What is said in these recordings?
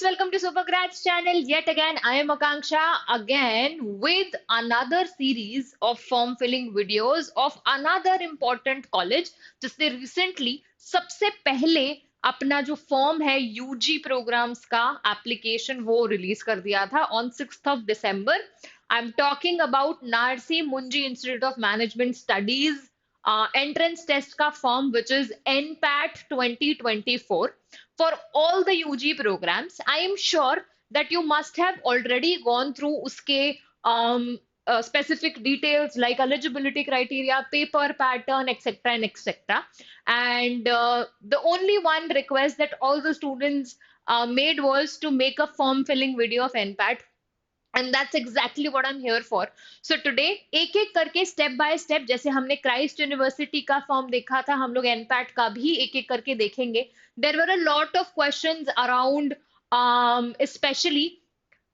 welcome to Supergrads channel. Yet again, I am Akanksha again with another series of form filling videos of another important college जिसने recently सबसे पहले अपना जो form है UG programs का application वो release कर दिया था on 6th December. I am talking about Narsee Monjee institute of management studies entrance test का form which is NPAT 2024 for all the UG programs. I am sure that you must have already gone through uske specific details like eligibility criteria, paper pattern, etc. and etc. And the only one request that all the students made was to make a form filling video of NPAT. And that's exactly what I'm here for. So today एक एक करके step by step, जैसे हमने Christ university का form देखा था, हम लोग एनपैट का भी एक एक करके देखेंगे. There were a lot of questions around specially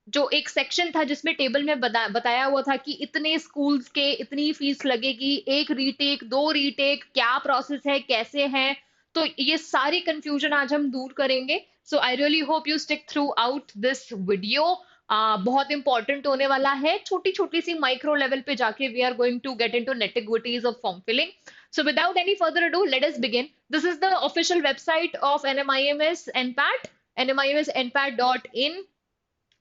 जो एक सेक्शन था जिसमें टेबल में बताया हुआ था कि इतने स्कूल्स के इतनी फीस लगेगी, एक रीटेक, दो रीटेक, क्या प्रोसेस है, कैसे है. तो ये सारी कंफ्यूजन आज हम दूर करेंगे. So I really hope you stick throughout this video. बहुत इंपॉर्टेंट होने वाला है. छोटी छोटी सी माइक्रो लेवल पे जाके we are going to get into nitty gritties of form filling. So without any further ado, let us begin. This is the official website of NMIMS NPAT, nmimsnpat.in.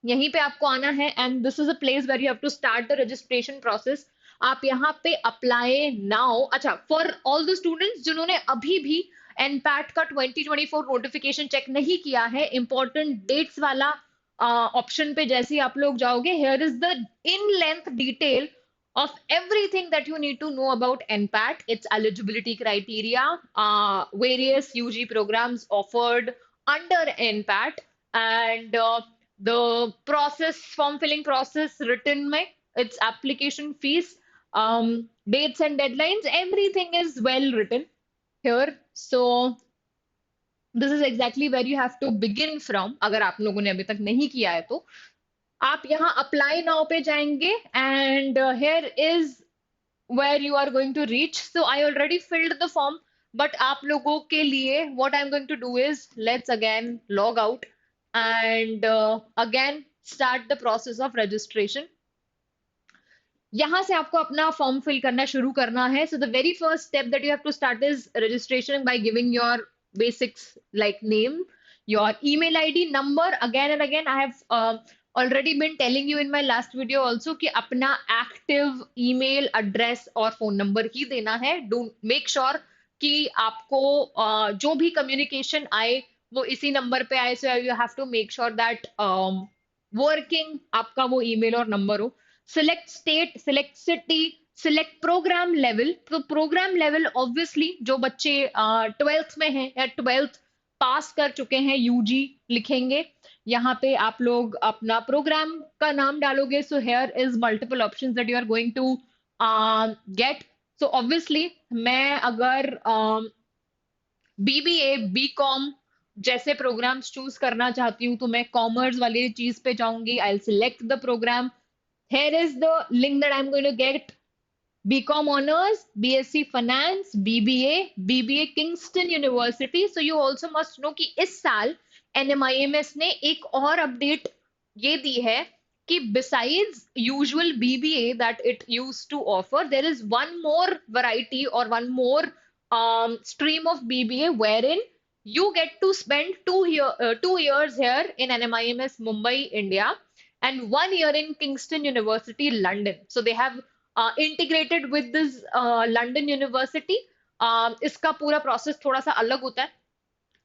यहीं पे आपको आना है and this is a place where you have to start the registration process. आप यहाँ पे apply now. अच्छा, for all the students जिन्होंने अभी भी एनपैट का 2024 नोटिफिकेशन चेक नहीं किया है, इंपॉर्टेंट डेट्स वाला ऑप्शन पे जैसे ही आप लोग जाओगे, here is the in length detail of everything that you need to know about NPAT, its eligibility criteria, various UG programs offered under NPAT, and the process, form filling process written mein, its application fees, dates and deadlines, everything is well written here. So this is exactly where you have to begin from. अगर आप लोगों ने अभी तक नहीं किया है तो आप यहाँ अप्लाई नाउ पे जाएंगे and here is where you are going to reach. So I already filled the form, but आप लोगों के लिए what I am going to do is let's again log out and again start the process of registration. यहाँ से आपको अपना form fill करना शुरू करना है. So the very first step that you have to start is registration by giving your basics like name, your email ID, number. Again and again I have already been telling you in my last video also कि अपना active email address और phone number ही देना है. Do make sure कि आपको जो भी communication आए वो इसी नंबर पे आए. So you have to make sure that working आपका वो email और number हो. Select state, select city, select program level. तो program level obviously जो बच्चे 12th में हैं या 12th पास कर चुके हैं यूजी लिखेंगे. यहाँ पे आप लोग अपना प्रोग्राम का नाम डालोगे. So here is multiple options that you are going to get. So obviously मैं अगर बीबीए, बीकॉम जैसे प्रोग्राम्स चूज करना चाहती हूँ तो मैं कॉमर्स वाली चीज पे जाऊंगी. I will select the programme. Here is the link that I am going to get. BCom Honors, BSc Finance, BBA Kingston University. So you also must know कि इस साल NMIMS ने एक और अपडेट ये दी है कि besides usual BBA that it used to offer, there is one more variety or one more stream of BBA wherein you get to spend 2 years here in NMIMS Mumbai, India, and 1 year in Kingston University, London. So they have integrated with this London University. इसका पूरा process थोड़ा सा अलग होता है,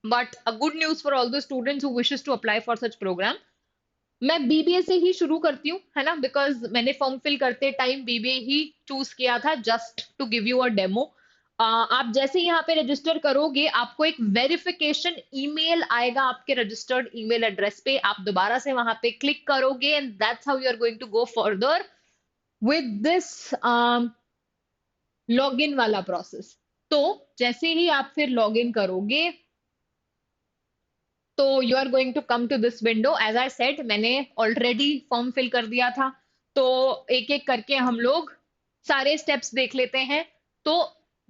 but a good news for all the students who wishes to apply for such programme. मैं BBA से ही शुरू करती हूँ, है ना, बिकॉज मैंने फॉर्म फिल करते टाइम बीबीए ही चूज किया था just to give you a demo. आप जैसे यहाँ पे रजिस्टर करोगे आपको एक वेरिफिकेशन ईमेल आएगा आपके रजिस्टर्ड ईमेल एड्रेस पे. आप दोबारा से वहां पे क्लिक करोगे and that's how you are going to go further with this login वाला प्रोसेस. तो जैसे ही आप फिर लॉगिन करोगे तो you are going to come to this window. As I said मैंने ऑलरेडी फॉर्म फिल कर दिया था, तो एक एक करके हम लोग सारे स्टेप्स देख लेते हैं. तो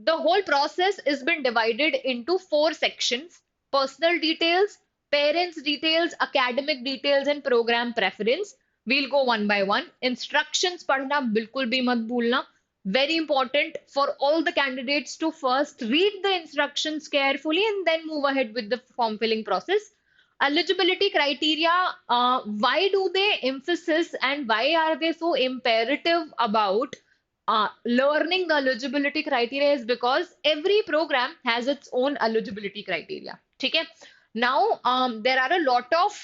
the whole process is been divided into 4 sections: personal details, Parents details, academic details and program preference. We'll go one by one. Instructions पढ़ना बिल्कुल भी मत भूलना. Very important for all the candidates to first read the instructions carefully and then move ahead with the form filling process. Eligibility criteria, why do they emphasis and why are they so imperative about learning the eligibility criteria is because every program has its own eligibility criteria. ठीक है? Now, there are a lot of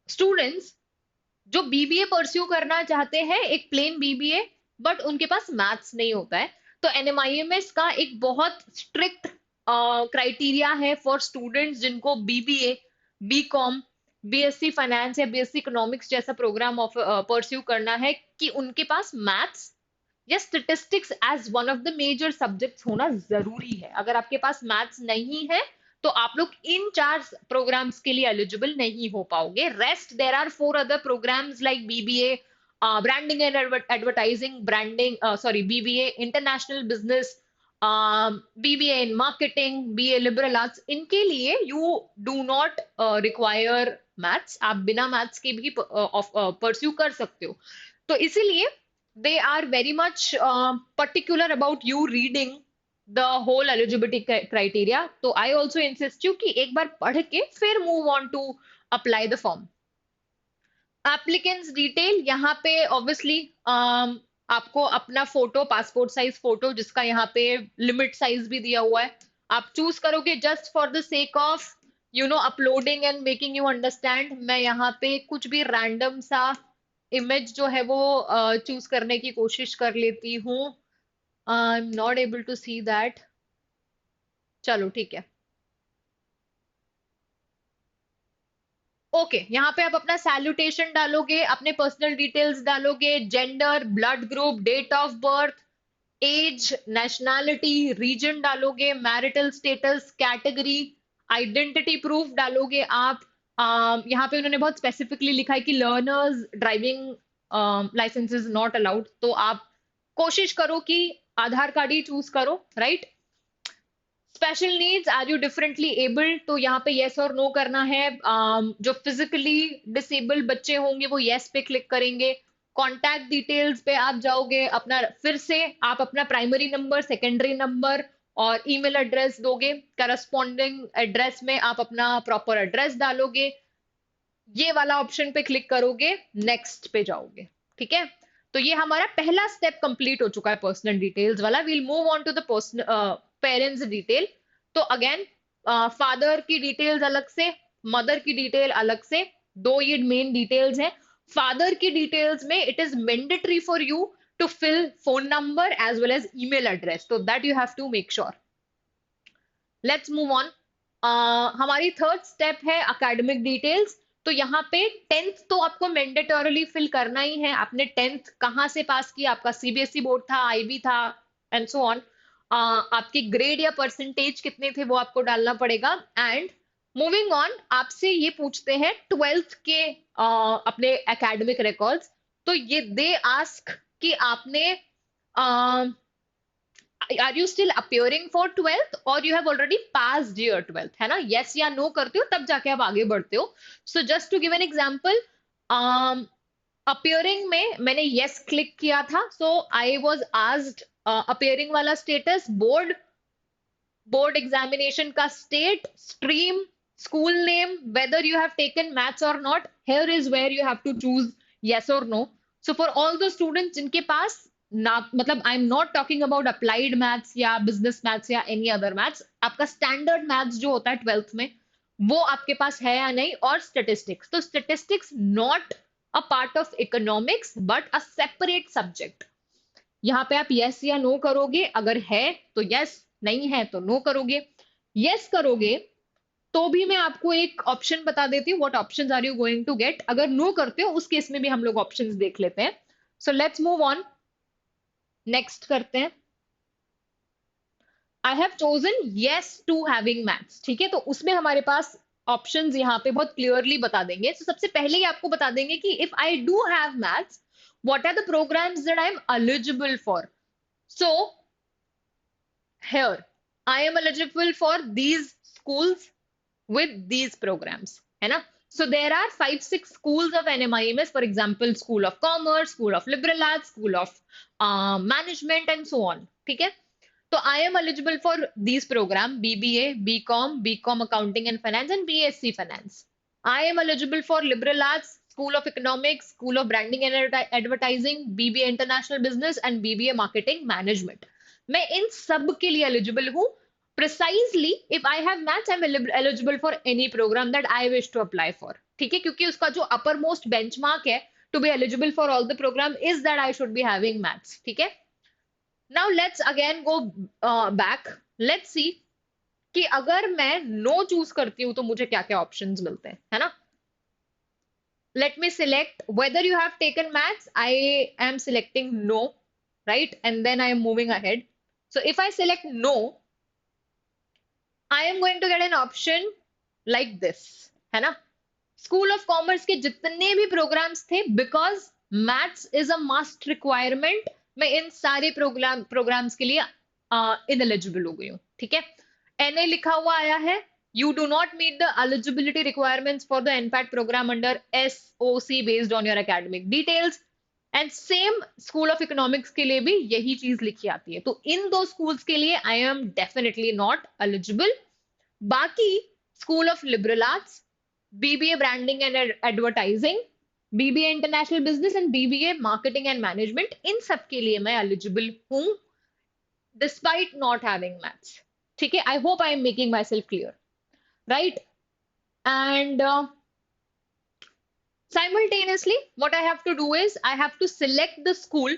students जो BBA pursue करना चाहते हैं, एक plane BBA, but उनके पास maths नहीं होता है. तो एनएमआईएमएस का एक बहुत स्ट्रिक्ट क्राइटेरिया है फॉर स्टूडेंट्स जिनको बीबीए, बीकॉम, बीएससी फाइनेंस या बीएससी इकोनॉमिक्स जैसा प्रोग्राम परस्यू करना है कि उनके पास मैथ्स या statistics as one of the major subjects होना जरूरी है. अगर आपके पास मैथ्स नहीं है तो आप लोग इन 4 प्रोग्राम्स के लिए एलिजिबल नहीं हो पाओगे. Rest there are 4 other programmes like BBA branding and advertising, branding sorry BBA international business, BBA in marketing, BA liberal arts. इनके लिए you do not require maths. आप बिना मैथ्स के भी परस्यू कर सकते हो. तो इसीलिए they are very much particular about you reading the whole eligibility criteria. तो I also insist you कि एक बार पढ़ के फिर move on to apply the form. Applicants detail, यहाँ पे obviously आपको अपना फोटो, पासपोर्ट साइज फोटो, जिसका यहाँ पे लिमिट साइज भी दिया हुआ है, आप चूज करोगे just for the sake of uploading and making you understand. मैं यहाँ पे कुछ भी रैंडम सा इमेज जो है वो चूज करने की कोशिश कर लेती हूँ. I am not able to see that. चलो ठीक है. ओके, यहाँ पे आप अपना सैल्यूटेशन डालोगे, अपने पर्सनल डिटेल्स डालोगे, gender, blood group, date of birth, age, nationality, region डालोगे, marital status, category, identity proof डालोगे आप. यहाँ पे उन्होंने बहुत स्पेसिफिकली लिखा है कि learners driving licence is not allowed. तो आप कोशिश करो कि आधार कार्ड ही चूज करो, right? Special needs, are you differently abled? तो यहाँ पे येस और नो करना है. जो फिजिकली डिसेबल्ड बच्चे होंगे वो येस पे क्लिक करेंगे. कॉन्टैक्ट डिटेल्स पे आप जाओगे, अपना फिर से आप अपना प्राइमरी नंबर, सेकेंडरी नंबर और ईमेल एड्रेस दोगे. करस्पॉन्डिंग एड्रेस में आप अपना प्रॉपर एड्रेस डालोगे. ये वाला ऑप्शन पे क्लिक करोगे, नेक्स्ट पे जाओगे. ठीक है? तो ये हमारा पहला स्टेप कंप्लीट हो चुका है पर्सनल डिटेल्स वाला. We'll move on to the parents detail. तो अगेन फादर की डिटेल्स अलग से, मदर की डिटेल अलग से, दो ये मेन डिटेल्स हैं. फादर की डिटेल्स में it is mandatory for you to fill phone number as well as email address, so that you have to make sure. Let's move on. हमारी थर्ड स्टेप है academic details. तो यहाँ पे 10th तो आपको मैंडेटोरली fill करना ही है. आपने 10th कहाँ से पास किया, आपका सीबीएसई बोर्ड था, आईबी था एंड सो ऑन. आपकी ग्रेड या परसेंटेज कितने थे वो आपको डालना पड़ेगा. एंड मूविंग ऑन, आपसे ये पूछते हैं 12th के अपने एकेडमिक रिकॉर्ड्स. तो ये दे आस्क कि आपने are you still appearing for 12th और you have already passed your 12th, है ना? यस या नो करते हो तब जाके आप आगे बढ़ते हो. So just to give an example, appearing में मैंने यस क्लिक किया था. So I was asked appearing वाला स्टेटस, बोर्ड एग्जामिनेशन का state, stream, school name, whether you have taken maths or not. Here is where you have to choose yes or no. So for all the students जिनके पास ना, मतलब I am not talking about applied maths या business maths या any other maths, आपका standard maths जो होता है 12th में वो आपके पास है या नहीं, और स्टेटिस्टिक्स. तो statistics not a part of economics but a separate subject. यहाँ पे आप यस या नो करोगे. अगर है तो यस, नहीं है तो नो करोगे. यस करोगे तो भी मैं आपको एक ऑप्शन बता देती हूँ, what options are you going to get. अगर नो करते हो उस केस में भी हम लोग ऑप्शंस देख लेते हैं. So let's move on, next करते हैं. I have chosen yes to having maths. ठीक है? तो उसमें हमारे पास ऑप्शंस यहाँ पे बहुत क्लियरली बता देंगे. तो सबसे पहले ही आपको बता देंगे कि if I do have maths, what are the programmes that I am eligible for. So here I am eligible for these schools. with these programs, है ना? So there are 5-6 schools of NMIMS, for example, School of Commerce, School of Liberal Arts, School of Management, and so on. ठीक है? So I am eligible for these program: BBA, BCom, BCom Accounting and Finance, and BSc Finance. I am eligible for Liberal Arts, School of Economics, School of Branding and Advertising, BBA International Business, and BBA Marketing Management. मैं इन सब के लिए eligible हूँ. Precisely, if I have maths, I'm eligible for any program that I wish to apply for. ठीक है? क्योंकि उसका जो uppermost benchmark है to be eligible for all the program is that I should be having maths. ठीक है? Now let's again go back. Let's see कि अगर मैं no choose करती हूँ तो मुझे क्या क्या options मिलते हैं, है ना? Let me select whether you have taken maths. I am selecting no, right? And then I am moving ahead. So if I select no, I am going to get an option like this, है ना? School of Commerce के जितने भी programs थे, because maths is a must requirement, मैं इन सारे programs के लिए ineligible हो गई हूँ. ठीक है? NA लिखा हुआ आया है. You do not meet the eligibility requirements for the NPAT program under SOC based on your academic details. And same school of economics के लिए भी यही चीज लिखी आती है. तो इन दो स्कूल्स के लिए I am definitely not eligible. बाकी school of liberal arts, BBA branding and advertising, BBA international business and BBA marketing and management, इन सब के लिए मैं एलिजिबल हूं डिस्पाइट नॉट हैविंग मैथ्स. ठीक है? I hope I am making my self clear, right? And simultaneously, what I have to do is I have to select the school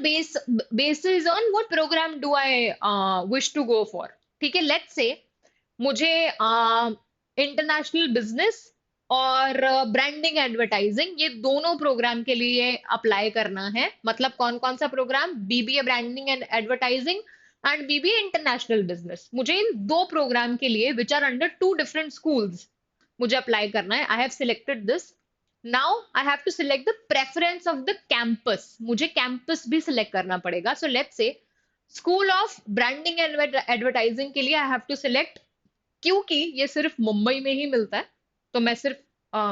basis on what program do I wish to go for. ठीक है? Let's say मुझे international business और branding advertising, ये दोनों programme के लिए apply करना है. मतलब कौन कौन सा programme? BBA branding and advertising and BBA international business. मुझे इन दो प्रोग्राम के लिए which are under two different schools मुझे अप्लाई करना है. I have selected this. Now I have to select the preference of the campus. मुझे campus भी सिलेक्ट करना पड़ेगा. So let's say school of branding and advertising के लिए आई have to select, क्योंकि ये सिर्फ मुंबई में ही मिलता है तो मैं सिर्फ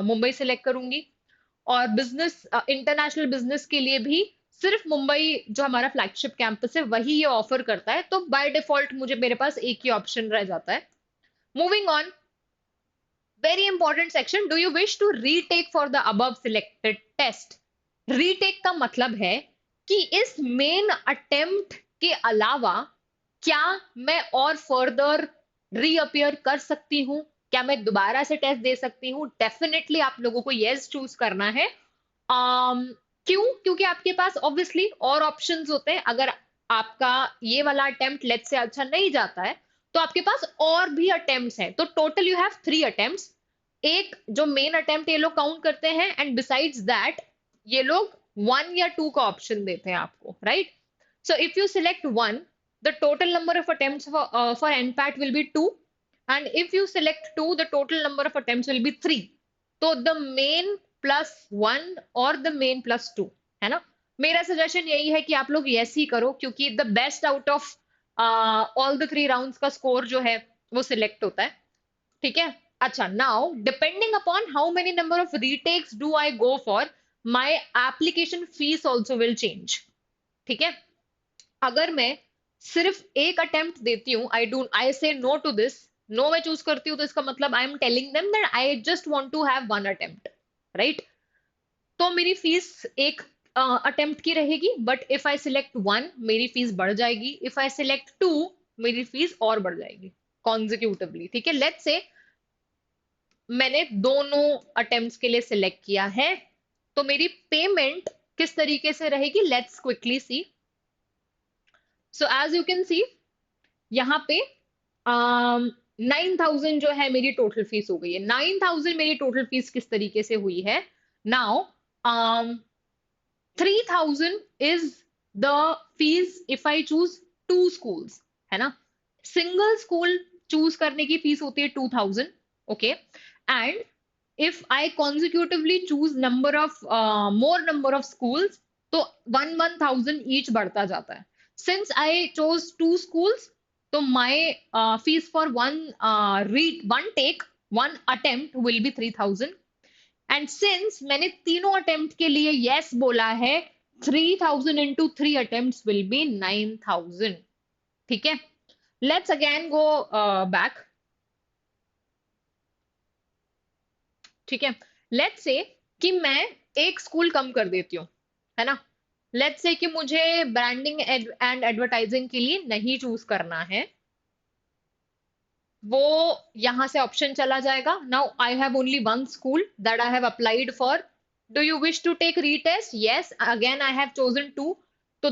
मुंबई सिलेक्ट करूंगी. और बिजनेस इंटरनेशनल बिजनेस के लिए भी सिर्फ मुंबई जो हमारा फ्लैगशिप कैंपस है वही ये ऑफर करता है. तो बाय डिफॉल्ट मुझे मेरे पास एक ही ऑप्शन रह जाता है. Moving on, very important section. Do you wish to retake for the above selected test? retake का मतलब है कि इस मेन अटेम्प्ट के अलावा क्या मैं और फर्दर रीअपियर कर सकती हूँ? क्या मैं दोबारा से टेस्ट दे सकती हूँ? डेफिनेटली आप लोगों को यस चूज करना है. क्यों? क्योंकि आपके पास ऑब्वियसली और ऑप्शंस होते हैं. अगर आपका ये वाला अटेम्प्ट लेट्स से अच्छा नहीं जाता है तो आपके पास और भी अटेम्प्ट्स हैं. तो टोटल यू हैव 3 अटेम्प्ट्स. एक जो मेन अटेम्प्ट ये लोग काउंट करते हैं, एंड बिसाइड्स दैट ये लोग 1 या 2 का ऑप्शन देते हैं आपको, right? So if you select 1, the total number of attempts for NPAT will be 2, and if you select 2, the total number of attempts will be 3. तो the main plus 1 और the main plus 2, है ना? मेरा suggestion यही है कि आप लोग yes ही करो, क्योंकि the best out of all the 3 rounds का स्कोर जो है वो सिलेक्ट होता है. ठीक है? अच्छा, now depending upon how many number of retakes do I go for, my application fees also will change. ठीक है? अगर मैं सिर्फ एक अटेम्प्ट देती हूँ, I say no to this, no मैं चूज करती हूँ, तो इसका मतलब I am telling them that I just want to have 1 attempt, right? तो मेरी फीस एक अटेम्प्ट की रहेगी. बट इफ आई सिलेक्ट 1 मेरी फीस बढ़ जाएगी. इफ आई सिलेक्ट 2 मेरी फीस और बढ़ जाएगी कॉन्जिक्यूटिवली. ठीक है? लेट्स से मैंने दोनों अटेम्प्ट्स के लिए सिलेक्ट किया है, तो मेरी पेमेंट किस तरीके से रहेगी? Let's quickly see. So as you can see यहाँ पे 9,000 जो है मेरी टोटल फीस हो गई है. 9,000 मेरी टोटल फीस किस तरीके से हुई है? Now 3,000 is the fees if I choose 2 schools, है ना? सिंगल स्कूल चूज करने की फीस होती है 2,000, okay? And if I consecutively choose more number of schools, तो 1,000 each बढ़ता जाता है. Since I chose 2 schools, तो my fees for one take, one attempt will be 3000. And since मैंने तीनों attempt के लिए yes बोला है, 3000 into 3 attempts will be 9000. ठीक है? Let's again go back. ठीक है? Let's say कि मैं एक स्कूल कम कर देती हूँ, है ना? Let's say कि मुझे ब्रांडिंग एंड एडवर्टाइजिंग के लिए नहीं चूज करना है, वो यहां से ऑप्शन चला जाएगा. Now I have only one school that I have applied for. Do you wish to take retest? Yes, again I have chosen to. तो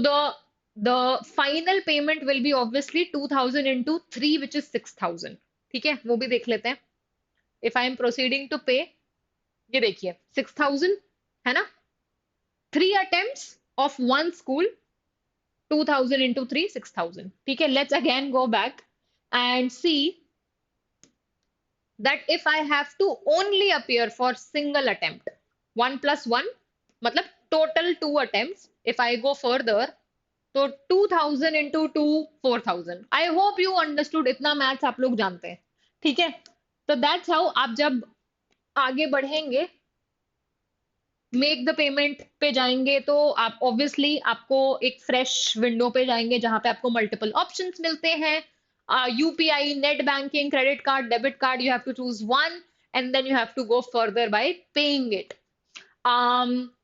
the final payment will be obviously 2000 into 3 which is 6000. ठीक है, वो भी देख लेते हैं. If I am proceeding to pay, ये देखिए 6000 है ना, 3 attempts of one school, 2000 into 3 6000. ठीक है, let's again go back and see that if I have to only appear for single attempt, 1 plus 1, मतलब total 2 attempts. If I go further, तो 2000 into 2 4000. I hope you understood. इतना maths आप लोग जानते हैं. ठीक है, तो that's how आप जब आगे बढ़ेंगे, मेक द पेमेंट पे जाएंगे, तो आप ऑब्वियसली आपको एक फ्रेश विंडो पे जाएंगे जहां पे आपको मल्टीपल ऑप्शंस मिलते हैं. UPI, net banking, credit card, debit card, you have to choose one and then you have to go further by paying it.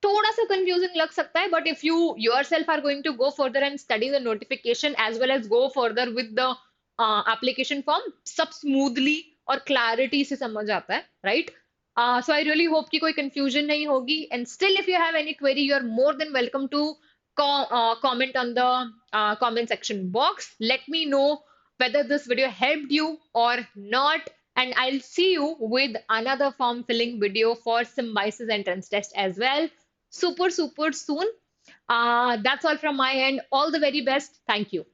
थोड़ा सा कंफ्यूजिंग लग सकता है, but if you yourself are going to go further and study the notification as well as go further with the application form, सब smoothly और clarity से समझ आता है, right? So I really hope कि कोई confusion नहीं होगी. And still, if you have any query, you are more than welcome to comment on the comment section box. Let me know whether this video helped you or not. And I'll see you with another form filling video for symbiosis entrance test as well. Super, super soon. That's all from my end. All the very best. Thank you.